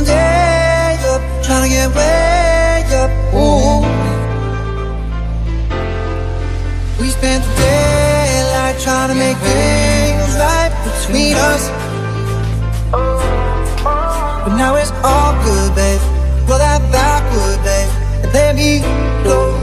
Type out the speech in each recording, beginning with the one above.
day up, trying to get way up. Ooh. We spent the daylight trying to make things right between us. But now it's all good, babe. Roll that backward, babe, and let me go.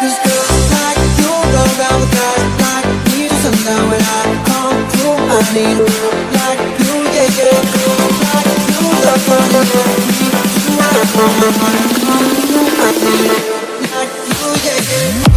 Cause girls like you go down with guys like me to sundown. When I come through, I need a girl like you, yeah, yeah. Girl like you, love running like me. I need a girl like you, yeah, yeah.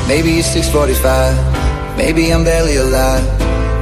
Maybe it's 6:45, maybe I'm barely alive.